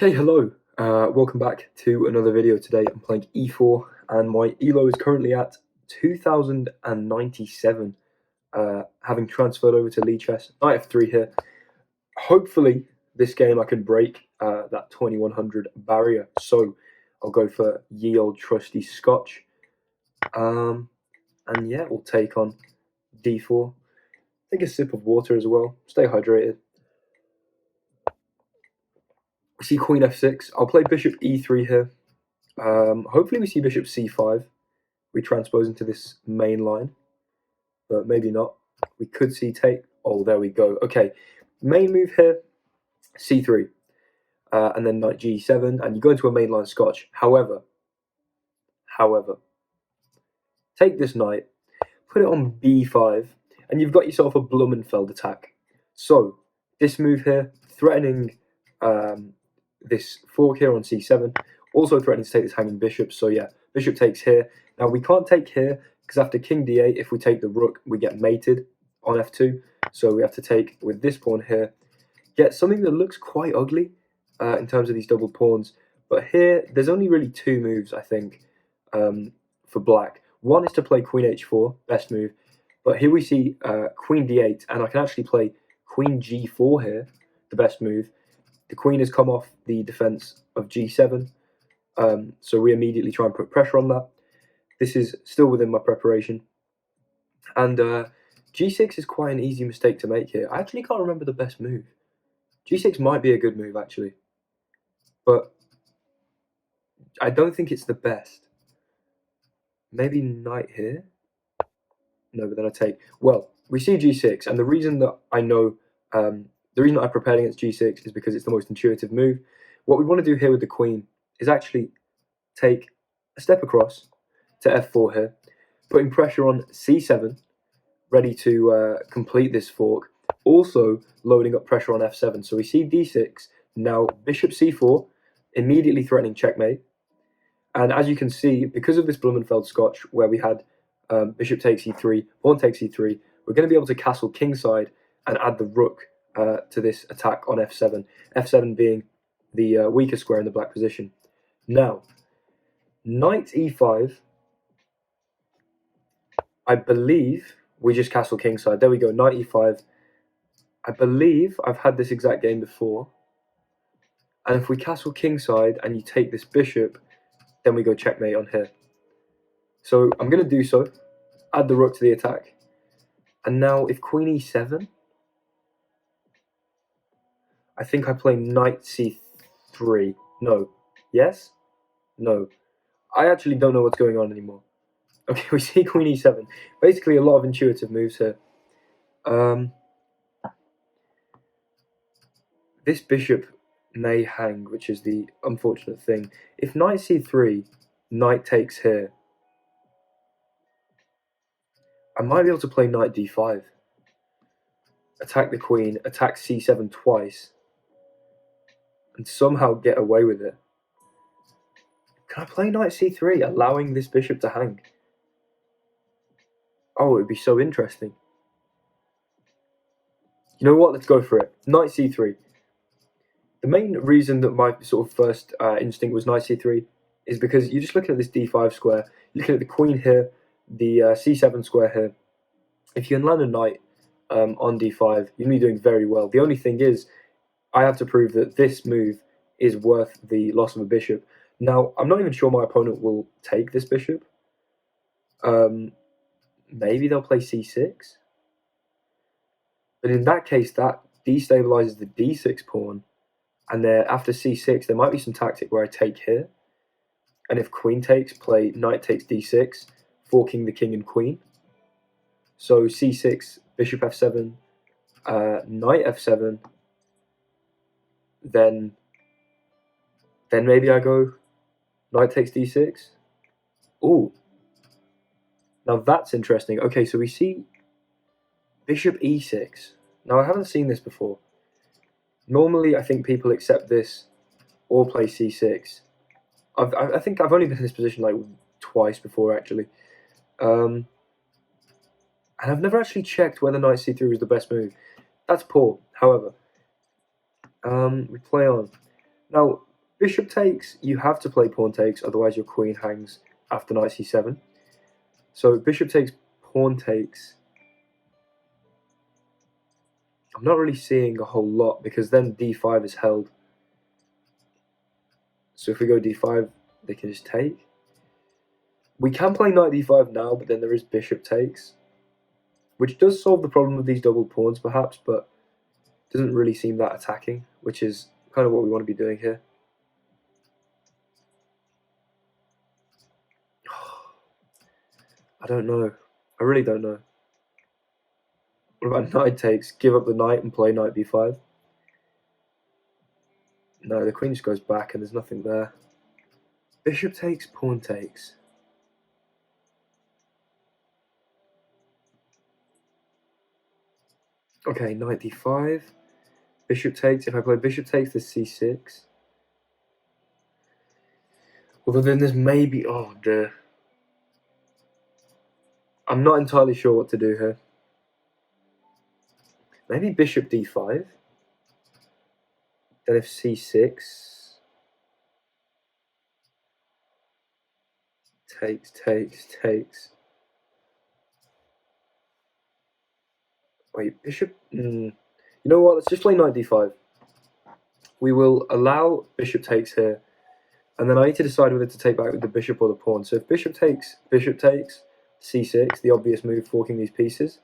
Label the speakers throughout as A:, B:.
A: Okay, hello. Welcome back to another video. Today I'm playing E4 and my ELO is currently at 2097, having transferred over to Lee Chess. Knight F3 here. Hopefully this game I can break that 2100 barrier, so I'll go for ye old trusty Scotch. And yeah, we'll take on D4. Take a sip of water as well, stay hydrated. We see Queen F6. I'll play Bishop E3 here. Hopefully we see Bishop C5. We transpose into this main line, but maybe not. We could see take. Oh, there we go. Okay, main move here, C3, and then knight G7, and you go into a main line Scotch. However, take this knight, put it on B5, and you've got yourself a Blumenfeld attack. So this move here, threatening this fork here on C7, also threatening to take this hanging bishop. So yeah, bishop takes here. Now we can't take here because after king d8, if we take the rook, we get mated on f2. So we have to take with this pawn here, get something that looks quite ugly in terms of these double pawns. But here, there's only really two moves, I think, for black. One is to play queen h4, best move. But here we see queen d8, and I can actually play queen g4 here, the best move. The queen has come off the defense of g7, so we immediately try and put pressure on that. This is still within my preparation. And g6 is quite an easy mistake to make here. I actually can't remember the best move. g6 might be a good move, actually. But I don't think it's the best. Maybe knight here? No, but then I take... Well, we see g6, and the reason that I know... the reason that I prepared against g6 is because it's the most intuitive move. What we want to do here with the queen is actually take a step across to f4 here, putting pressure on c7, ready to complete this fork, also loading up pressure on f7. So we see d6, now bishop c4, immediately threatening checkmate. And as you can see, because of this Blumenfeld Scotch, where we had bishop takes e3, pawn takes e3, we're going to be able to castle kingside and add the rook to this attack on f7, f7 being the weaker square in the black position. Now, knight e5, I believe we just castle kingside. There we go, knight e5. I believe I've had this exact game before. And if we castle kingside and you take this bishop, then we go checkmate on here. So I'm going to do so, add the rook to the attack. And now if queen e7, I think I play knight c3. No. Yes? No. I actually don't know what's going on anymore. Okay, we see queen e7. Basically a lot of intuitive moves here. This bishop may hang, which is the unfortunate thing. If knight c3, knight takes here, I might be able to play knight d5. Attack the queen, attack c7 twice, and somehow get away with it. Can I play knight c3, allowing this bishop to hang? Oh, it would be so interesting. You know what? Let's go for it. Knight c3. The main reason that my sort of first instinct was knight c3 is because you're just looking at this d5 square, you're looking at the queen here, the c7 square here. If you can land a knight on d5, you're going to be doing very well. The only thing is, I have to prove that this move is worth the loss of a bishop. Now, I'm not even sure my opponent will take this bishop. Maybe they'll play c6. But in that case, that destabilizes the d6 pawn. And then after c6, there might be some tactic where I take here. And if queen takes, play knight takes d6, forking the king and queen. So c6, bishop f7, knight f7. Then maybe I go knight takes d6. Ooh. Now that's interesting. Okay, so we see bishop e6. Now I haven't seen this before. Normally I think people accept this or play c6. I think I've only been in this position like twice before actually. And I've never actually checked whether knight c3 was the best move. That's poor, however. We play on. Now, Bishop takes, you have to play pawn takes, otherwise your queen hangs after knight c7. So bishop takes, pawn takes. I'm not really seeing a whole lot because then d5 is held. So if we go d5, they can just take. We can play knight d5 now, but then there is bishop takes, which does solve the problem of these double pawns perhaps, but doesn't really seem that attacking, which is kind of what we want to be doing here. I don't know. I really don't know. What about knight takes? Give up the knight and play knight b5? No, the queen just goes back and there's nothing there. Bishop takes, pawn takes. Okay, knight d5. Bishop takes. If I play bishop takes, there's c6. Although then there's maybe... Oh, dear. I'm not entirely sure what to do here. Maybe bishop d5. Then if c6... Takes. Wait, bishop... You know what? Let's just play knight d5. We will allow bishop takes here. And then I need to decide whether to take back with the bishop or the pawn. So if bishop takes, c6, the obvious move, forking these pieces.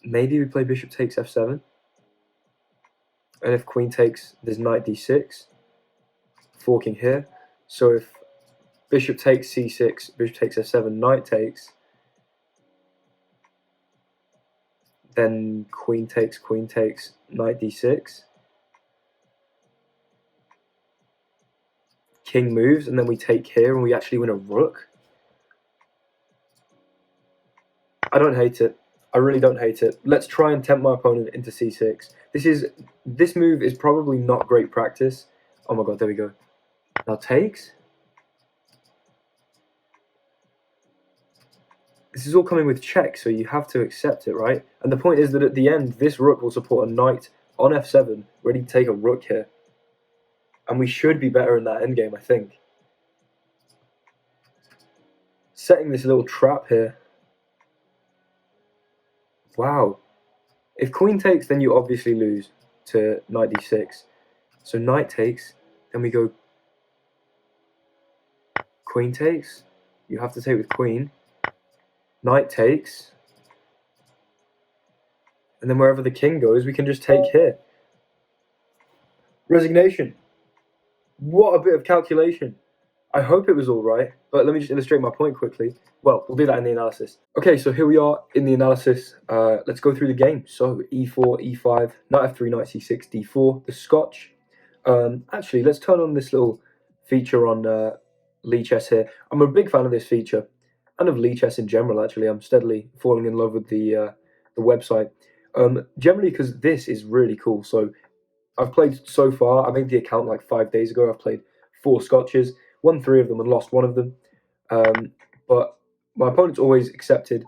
A: Maybe we play bishop takes f7. And if queen takes, there's knight d6, forking here. So if bishop takes c6, bishop takes f7, knight takes, then queen takes, knight d6. King moves, and then we take here, and we actually win a rook. I don't hate it. I really don't hate it. Let's try and tempt my opponent into c6. This move is probably not great practice. Oh my god, there we go. Now takes. This is all coming with check, so you have to accept it, right? And the point is that at the end, this rook will support a knight on f7, ready to take a rook here. And we should be better in that endgame, I think. Setting this little trap here. Wow. If queen takes, then you obviously lose to knight d6. So knight takes, then we go queen takes. You have to take with queen. Knight takes. And then wherever the king goes, we can just take here. Resignation. What a bit of calculation. I hope it was all right, but let me just illustrate my point quickly. Well, we'll do that in the analysis. Okay, so here we are in the analysis. Let's go through the game. So e4, e5, knight f3, knight c6, d4, the Scotch. Actually, let's turn on this little feature on Lichess here. I'm a big fan of this feature, and of Lichess in general, actually. I'm steadily falling in love with the website. Generally because this is really cool. So I've played so far, I made the account like 5 days ago, I've played 4 Scotches, won 3 of them and lost 1 of them. But my opponent's always accepted.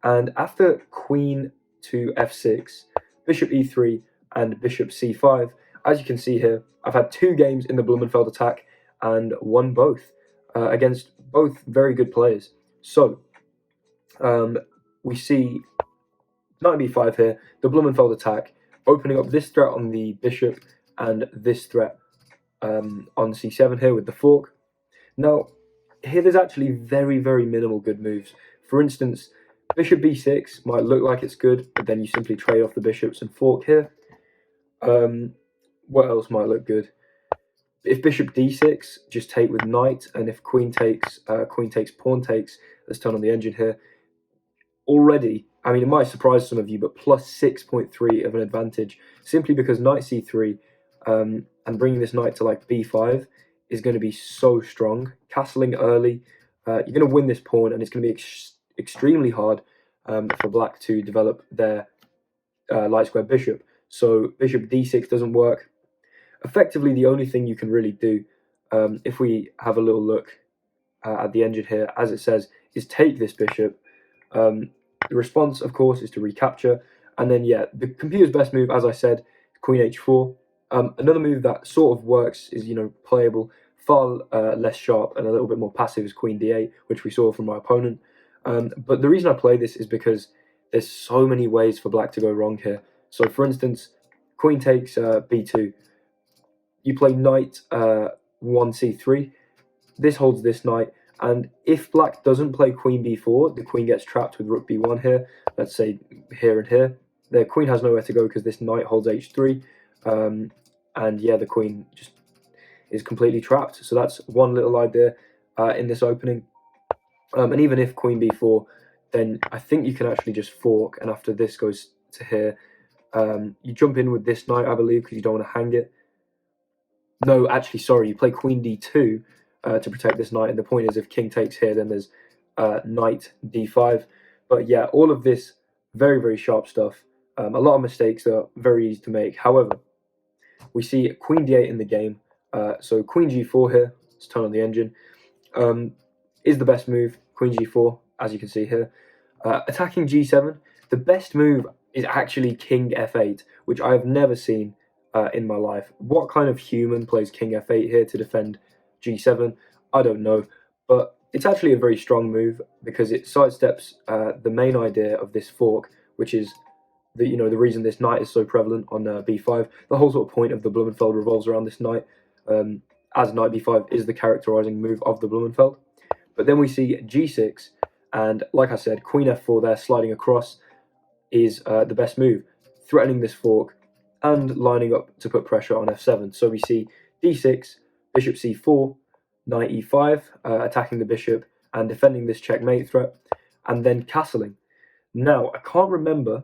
A: And after queen to f6, bishop e3 and bishop c5, as you can see here, I've had 2 games in the Blumenfeld attack and won both against both very good players. So we see knight b5 here, the Blumenfeld attack, opening up this threat on the bishop and this threat on c7 here with the fork. Now, here there's actually very, very minimal good moves. For instance, bishop b6 might look like it's good, but then you simply trade off the bishops and fork here. What else might look good? If bishop d6, just take with knight, and if queen takes, pawn takes. Let's turn on the engine here. Already, I mean, it might surprise some of you, but plus 6.3 of an advantage, simply because knight c3 and bringing this knight to like b5 is going to be so strong. Castling early, you're going to win this pawn, and it's going to be extremely hard for black to develop their light square bishop. So bishop d6 doesn't work. Effectively, the only thing you can really do, if we have a little look at the engine here, as it says, is take this bishop. The response, of course, is to recapture. And then, yeah, the computer's best move, as I said, queen h4. Another move that sort of works is, playable, far less sharp and a little bit more passive is Queen D8, which we saw from my opponent. But the reason I play this is because there's so many ways for black to go wrong here. So for instance, Queen takes B2. You play Knight 1C3. This holds this knight, and if black doesn't play Queen B4, the queen gets trapped with Rook B1 here. Let's say here and here. The queen has nowhere to go because this knight holds H3. And yeah, the queen just is completely trapped. So that's one little idea in this opening. And even if Queen B4, then I think you can actually just fork, and after this goes to here, you jump in with this knight, I believe, because you don't want to hang it. No, actually, sorry, you play Queen D2 to protect this knight, and the point is if King takes here, then there's Knight D5. But yeah, all of this very, very sharp stuff. A lot of mistakes that are very easy to make. However, we see Queen D8 in the game. So Queen G4 here, let's turn on the engine, is the best move. Queen G4, as you can see here. Attacking G7, the best move is actually King F8, which I have never seen in my life. What kind of human plays King F8 here to defend G7? I don't know, but it's actually a very strong move because it sidesteps the main idea of this fork, which is the reason this knight is so prevalent on B5. The whole sort of point of the Blumenfeld revolves around this knight, as knight B5 is the characterizing move of the Blumenfeld. But then we see G6, and like I said, Queen F4 there sliding across is the best move, threatening this fork and lining up to put pressure on F7. So we see D6, Bishop C4, Knight E5, attacking the bishop and defending this checkmate threat, and then castling. Now, I can't remember.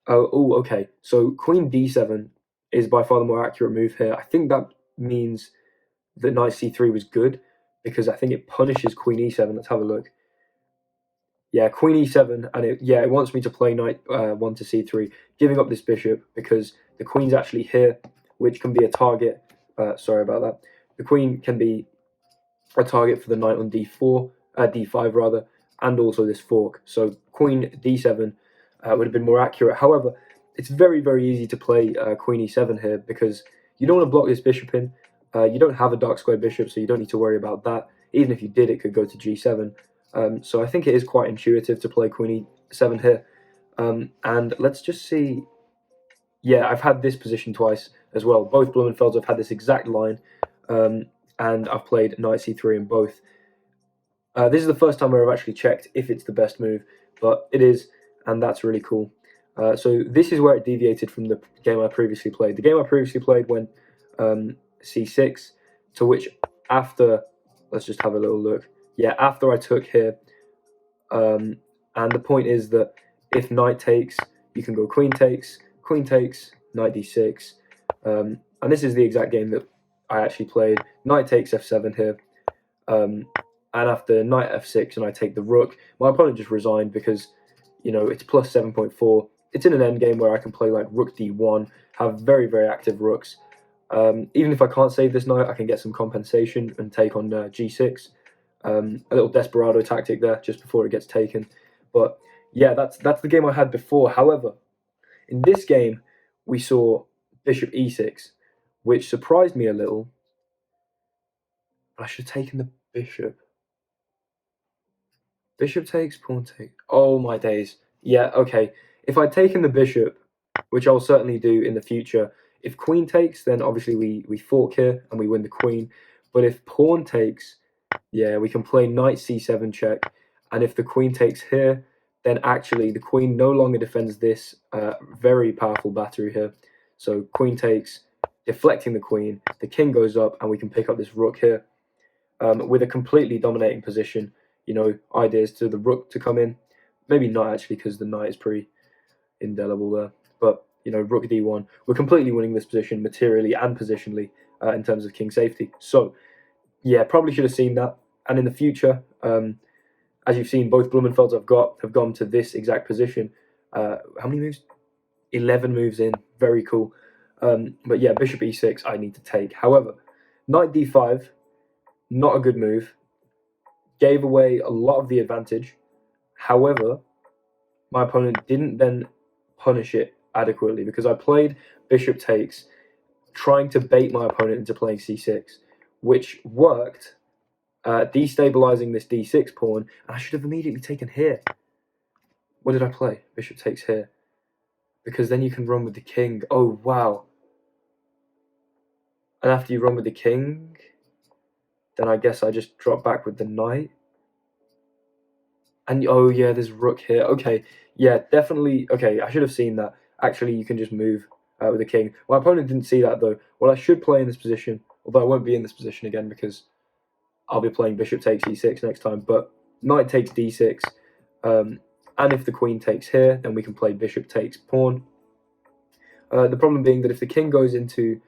A: Oh, okay. So Queen D7 is by far the more accurate move here. I think that means that Knight C3 was good because I think it punishes Queen E7. Let's have a look. Yeah, Queen E7, and it wants me to play Knight 1 to C3, giving up this bishop because the queen's actually here, which can be a target. Sorry about that. The queen can be a target for the knight on D4, D5 rather, and also this fork. So Queen D7 would have been more accurate. However, it's very, very easy to play Queen E7 here because you don't want to block this bishop in. You don't have a dark square bishop, so you don't need to worry about that. Even if you did, it could go to G7. So I think it is quite intuitive to play Queen E7 here. And let's just see. Yeah, I've had this position twice as well. Both Blumenfelds have had this exact line, and I've played Knight C3 in both. This is the first time where I've actually checked if it's the best move, but it is, and that's really cool. So this is where it deviated from the game I previously played. The game I previously played went C6, to which after, let's just have a little look. Yeah, after I took here, and the point is that if knight takes, you can go queen takes, knight d6, and this is the exact game that I actually played. Knight takes f7 here, and after knight f6 and I take the rook, my opponent just resigned because, it's plus 7.4. It's in an endgame where I can play like rook d1, have very, very active rooks. Even if I can't save this knight, I can get some compensation and take on g6. A little desperado tactic there just before it gets taken. But yeah, that's the game I had before. However, in this game, we saw bishop e6, which surprised me a little. I should have taken the bishop. Bishop takes, pawn takes. Oh my days. Yeah, okay. If I'd taken the bishop, which I'll certainly do in the future, if queen takes, then obviously we fork here and we win the queen. But if pawn takes, yeah, we can play knight c7 check. And if the queen takes here, then actually the queen no longer defends this very powerful battery here. So queen takes, deflecting the queen, the king goes up, and we can pick up this rook here with a completely dominating position. Ideas to the rook to come in. Maybe not actually, because the knight is pretty indelible there. But, rook d1. We're completely winning this position materially and positionally in terms of king safety. So, yeah, probably should have seen that. And in the future, as you've seen, both Blumenfelds have gone to this exact position. How many moves? 11 moves in. Very cool. But yeah, bishop e6 I need to take. However, knight d5, not a good move. Gave away a lot of the advantage. However, my opponent didn't then punish it adequately, because I played bishop takes, trying to bait my opponent into playing c6, which worked, destabilizing this d6 pawn, and I should have immediately taken here. What did I play? Bishop takes here. Because then you can run with the king. Oh, wow. And after you run with the king, then I guess I just drop back with the knight. And, oh yeah, there's rook here. Okay, yeah, definitely. Okay, I should have seen that. Actually, you can just move with the king. My opponent didn't see that, though. What I should play in this position, although I won't be in this position again because I'll be playing bishop takes e6 next time, but knight takes d6. And if the queen takes here, then we can play bishop takes pawn. The problem being that if the king goes into...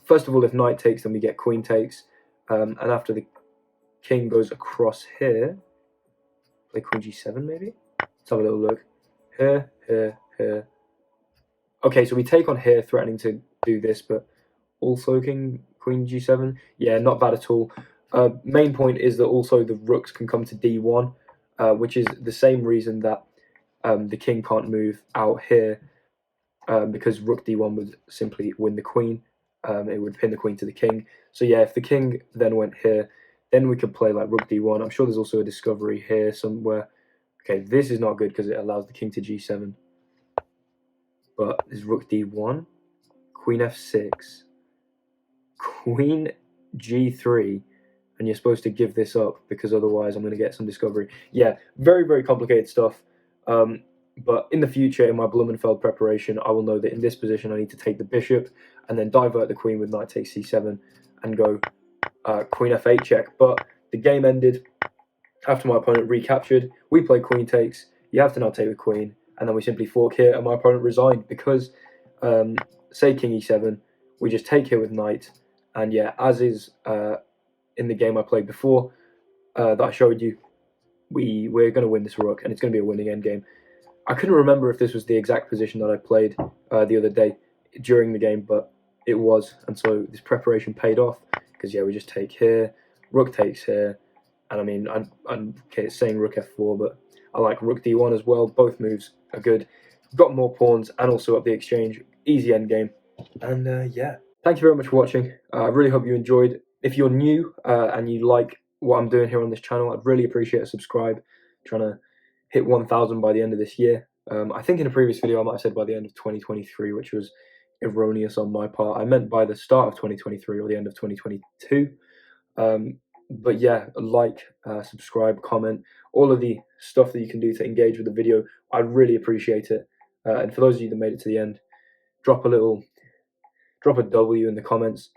A: first of all, if knight takes, then we get queen takes. And after the king goes across here, play queen g7 maybe? Let's have a little look. Here, here, here. Okay, so we take on here, threatening to do this, but also queen g7. Yeah, not bad at all. Main point is that also the rooks can come to d1, which is the same reason that the king can't move out here, because rook d1 would simply win the queen. It would pin the queen to the king. So yeah, if the king then went here, then we could play like rook d1. I'm sure there's also a discovery here somewhere. Okay, this is not good because it allows the king to g7. But there's rook d1, queen f6, queen g3, and you're supposed to give this up because otherwise I'm going to get some discovery. Yeah, very, very complicated stuff. But in the future, in my Blumenfeld preparation, I will know that in this position I need to take the bishop and then divert the queen with knight takes c7 and go queen f8 check. But the game ended after my opponent recaptured. We played queen takes. You have to now take the queen, and then we simply fork here, and my opponent resigned because, say king e7, we just take here with knight, and yeah, as is in the game I played before that I showed you, we're going to win this rook, and it's going to be a winning endgame. I couldn't remember if this was the exact position that I played the other day during the game, but it was, and so this preparation paid off, because yeah, we just take here, rook takes here, and I mean, I'm okay, saying rook f4, but I like rook d1 as well. Both moves are good. Got more pawns, and also up the exchange. Easy endgame, and yeah. Thank you very much for watching. I really hope you enjoyed. If you're new and you like what I'm doing here on this channel, I'd really appreciate a subscribe. I'm trying to hit 1,000 by the end of this year. I think in a previous video I might have said by the end of 2023, which was erroneous on my part. I meant by the start of 2023 or the end of 2022. But yeah, like, subscribe, comment, all of the stuff that you can do to engage with the video. I'd really appreciate it. And for those of you that made it to the end, drop a W in the comments.